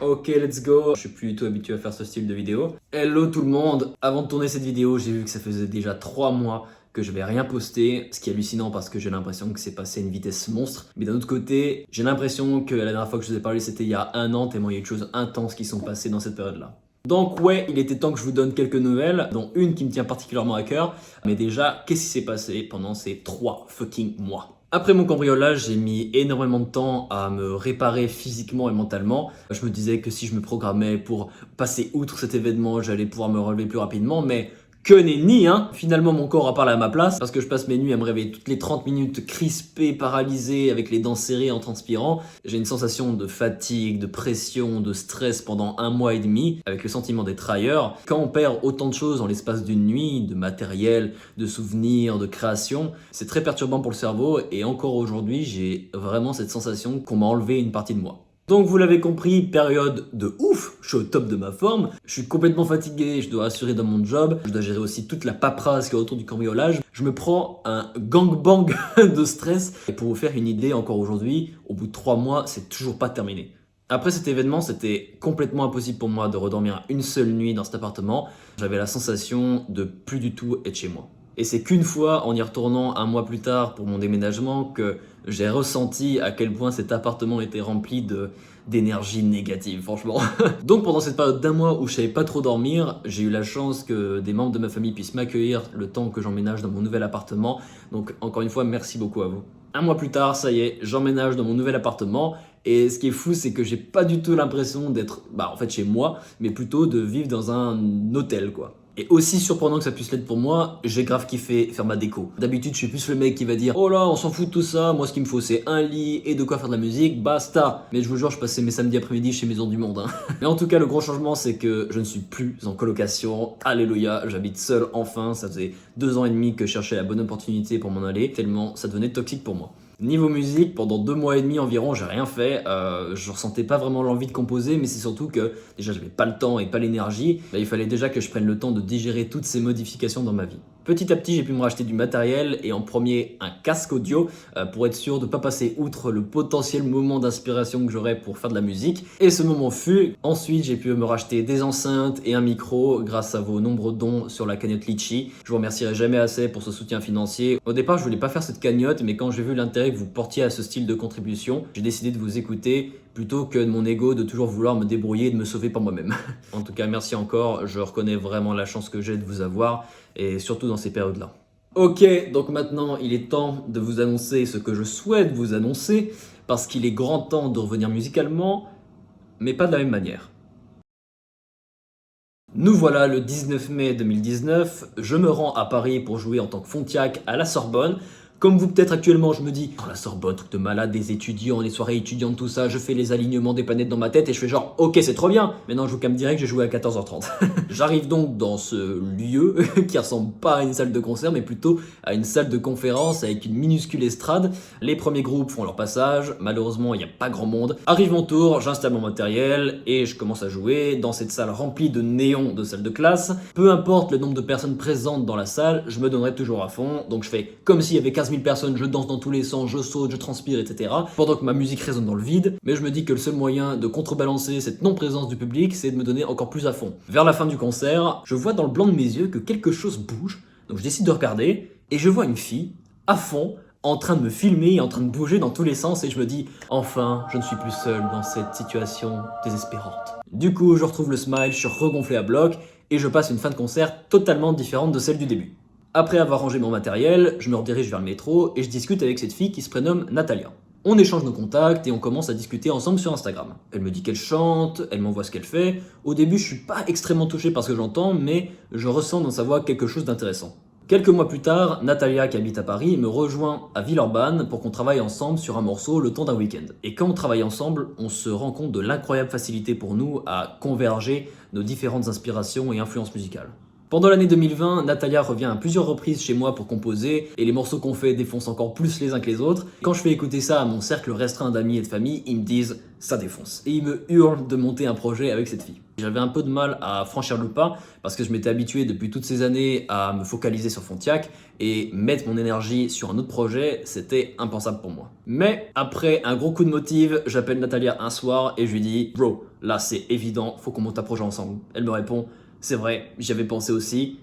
Ok, let's go. Je suis plus du tout habitué à faire ce style de vidéo. Hello tout le monde. Avant de tourner cette vidéo, j'ai vu que ça faisait déjà 3 mois que je vais rien poster, ce qui est hallucinant parce que j'ai l'impression que c'est passé à une vitesse monstre. Mais d'un autre côté, j'ai l'impression que la dernière fois que je vous ai parlé, c'était il y a 1 an, tellement il y a eu de choses intenses qui sont passées dans cette période-là. Donc ouais, il était temps que je vous donne quelques nouvelles, dont une qui me tient particulièrement à cœur. Mais déjà, qu'est-ce qui s'est passé pendant ces 3 fucking mois? Après mon cambriolage, j'ai mis énormément de temps à me réparer physiquement et mentalement. Je me disais que si je me programmais pour passer outre cet événement, j'allais pouvoir me relever plus rapidement, mais que nenni, hein. Finalement, mon corps a parlé à ma place parce que je passe mes nuits à me réveiller toutes les 30 minutes crispé, paralysé, avec les dents serrées en transpirant. J'ai une sensation de fatigue, de pression, de stress pendant 1 mois et demi, avec le sentiment d'être ailleurs. Quand on perd autant de choses en l'espace d'une nuit, de matériel, de souvenirs, de création, c'est très perturbant pour le cerveau et encore aujourd'hui, j'ai vraiment cette sensation qu'on m'a enlevé une partie de moi. Donc vous l'avez compris, période de ouf, je suis au top de ma forme, je suis complètement fatigué, je dois assurer dans mon job, je dois gérer aussi toute la paperasse qui est autour du cambriolage, je me prends un gangbang de stress. Et pour vous faire une idée, encore aujourd'hui, au bout de 3 mois, c'est toujours pas terminé. Après cet événement, c'était complètement impossible pour moi de redormir une seule nuit dans cet appartement, j'avais la sensation de plus du tout être chez moi. Et c'est qu'une fois, en y retournant 1 mois plus tard pour mon déménagement, que j'ai ressenti à quel point cet appartement était rempli d'énergie négative, franchement. Donc pendant cette période d'1 mois où je savais pas trop dormir, j'ai eu la chance que des membres de ma famille puissent m'accueillir le temps que j'emménage dans mon nouvel appartement. Donc encore une fois, merci beaucoup à vous. 1 mois plus tard, ça y est, j'emménage dans mon nouvel appartement. Et ce qui est fou, c'est que j'ai pas du tout l'impression d'être en fait chez moi, mais plutôt de vivre dans un hôtel, quoi. Et aussi surprenant que ça puisse l'être pour moi, j'ai grave kiffé faire ma déco. D'habitude, je suis plus le mec qui va dire « Oh là, on s'en fout de tout ça, moi ce qu'il me faut c'est un lit et de quoi faire de la musique, basta !» Mais je vous jure, je passais mes samedis après-midi chez Maison du Monde. Mais en tout cas, le gros changement, c'est que je ne suis plus en colocation. Alléluia, j'habite seul enfin. Ça faisait 2 ans et demi que je cherchais la bonne opportunité pour m'en aller, tellement ça devenait toxique pour moi. Niveau musique, pendant 2 mois et demi environ, j'ai rien fait. Je ressentais pas vraiment l'envie de composer, mais c'est surtout que déjà j'avais pas le temps et pas l'énergie. Là, il fallait déjà que je prenne le temps de digérer toutes ces modifications dans ma vie. Petit à petit, j'ai pu me racheter du matériel et en premier un casque audio pour être sûr de ne pas passer outre le potentiel moment d'inspiration que j'aurais pour faire de la musique. Et ce moment fut. Ensuite, j'ai pu me racheter des enceintes et un micro grâce à vos nombreux dons sur la cagnotte Litchi. Je vous remercierai jamais assez pour ce soutien financier. Au départ, je voulais pas faire cette cagnotte, mais quand j'ai vu l'intérêt que vous portiez à ce style de contribution, j'ai décidé de vous écouter plutôt que de mon ego de toujours vouloir me débrouiller et de me sauver par moi-même. En tout cas, merci encore, je reconnais vraiment la chance que j'ai de vous avoir, et surtout dans ces périodes-là. Ok, donc maintenant il est temps de vous annoncer ce que je souhaite vous annoncer, parce qu'il est grand temps de revenir musicalement, mais pas de la même manière. Nous voilà le 19 mai 2019, je me rends à Paris pour jouer en tant que Fontiac à la Sorbonne. Comme vous peut-être actuellement, je me dis « Oh la Sorbonne, truc de malade, des étudiants, les soirées étudiantes, tout ça », je fais les alignements des planètes dans ma tête et je fais genre « Ok, c'est trop bien !» Mais non, je vous calme direct, j'ai joué à 14h30. J'arrive donc dans ce lieu qui ressemble pas à une salle de concert, mais plutôt à une salle de conférence avec une minuscule estrade. Les premiers groupes font leur passage, malheureusement il n'y a pas grand monde. Arrive mon tour, j'installe mon matériel et je commence à jouer dans cette salle remplie de néons de salle de classe. Peu importe le nombre de personnes présentes dans la salle, je me donnerai toujours à fond, donc je fais comme s'il y avait 15 000 personnes, je danse dans tous les sens, je saute, je transpire, etc. Pendant que ma musique résonne dans le vide, mais je me dis que le seul moyen de contrebalancer cette non-présence du public, c'est de me donner encore plus à fond. Vers la fin du concert, je vois dans le blanc de mes yeux que quelque chose bouge, donc je décide de regarder, et je vois une fille, à fond, en train de me filmer et en train de bouger dans tous les sens, et je me dis « Enfin, je ne suis plus seul dans cette situation désespérante ». Du coup, je retrouve le smile, je suis regonflé à bloc, et je passe une fin de concert totalement différente de celle du début. Après avoir rangé mon matériel, je me redirige vers le métro et je discute avec cette fille qui se prénomme Natalia. On échange nos contacts et on commence à discuter ensemble sur Instagram. Elle me dit qu'elle chante, elle m'envoie ce qu'elle fait. Au début, je suis pas extrêmement touché par ce que j'entends, mais je ressens dans sa voix quelque chose d'intéressant. Quelques mois plus tard, Natalia, qui habite à Paris, me rejoint à Villeurbanne pour qu'on travaille ensemble sur un morceau le temps d'un week-end. Et quand on travaille ensemble, on se rend compte de l'incroyable facilité pour nous à converger nos différentes inspirations et influences musicales. Pendant l'année 2020, Natalia revient à plusieurs reprises chez moi pour composer et les morceaux qu'on fait défoncent encore plus les uns que les autres. Quand je fais écouter ça à mon cercle restreint d'amis et de famille, ils me disent ça défonce. Et ils me hurlent de monter un projet avec cette fille. J'avais un peu de mal à franchir le pas parce que je m'étais habitué depuis toutes ces années à me focaliser sur Fontiac et mettre mon énergie sur un autre projet, c'était impensable pour moi. Mais après un gros coup de motive, j'appelle Natalia un soir et je lui dis « Bro, là c'est évident, faut qu'on monte un projet ensemble. » Elle me répond « C'est vrai, j'y avais pensé aussi.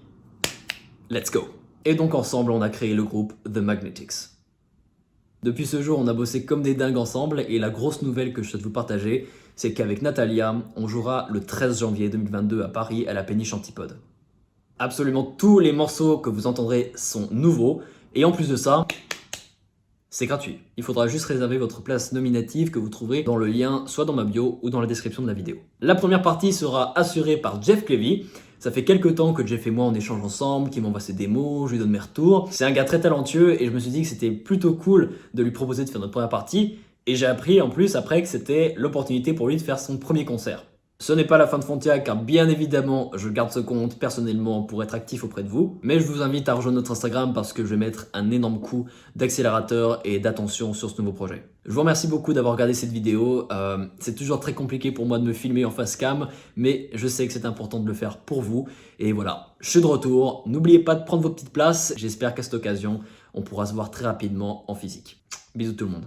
Let's go !» Et donc ensemble, on a créé le groupe The Magnetics. Depuis ce jour, on a bossé comme des dingues ensemble et la grosse nouvelle que je souhaite vous partager, c'est qu'avec Natalia, on jouera le 13 janvier 2022 à Paris à la Péniche Antipode. Absolument tous les morceaux que vous entendrez sont nouveaux et en plus de ça, c'est gratuit. Il faudra juste réserver votre place nominative que vous trouverez dans le lien soit dans ma bio ou dans la description de la vidéo. La première partie sera assurée par Jeff Clevy. Ça fait quelques temps que Jeff et moi on échange ensemble, qu'il m'envoie ses démos, je lui donne mes retours. C'est un gars très talentueux et je me suis dit que c'était plutôt cool de lui proposer de faire notre première partie. Et j'ai appris en plus après que c'était l'opportunité pour lui de faire son premier concert. Ce n'est pas la fin de Fontiac car bien évidemment je garde ce compte personnellement pour être actif auprès de vous. Mais je vous invite à rejoindre notre Instagram parce que je vais mettre un énorme coup d'accélérateur et d'attention sur ce nouveau projet. Je vous remercie beaucoup d'avoir regardé cette vidéo. C'est toujours très compliqué pour moi de me filmer en face cam, mais je sais que c'est important de le faire pour vous. Et voilà, je suis de retour. N'oubliez pas de prendre vos petites places. J'espère qu'à cette occasion, on pourra se voir très rapidement en physique. Bisous tout le monde.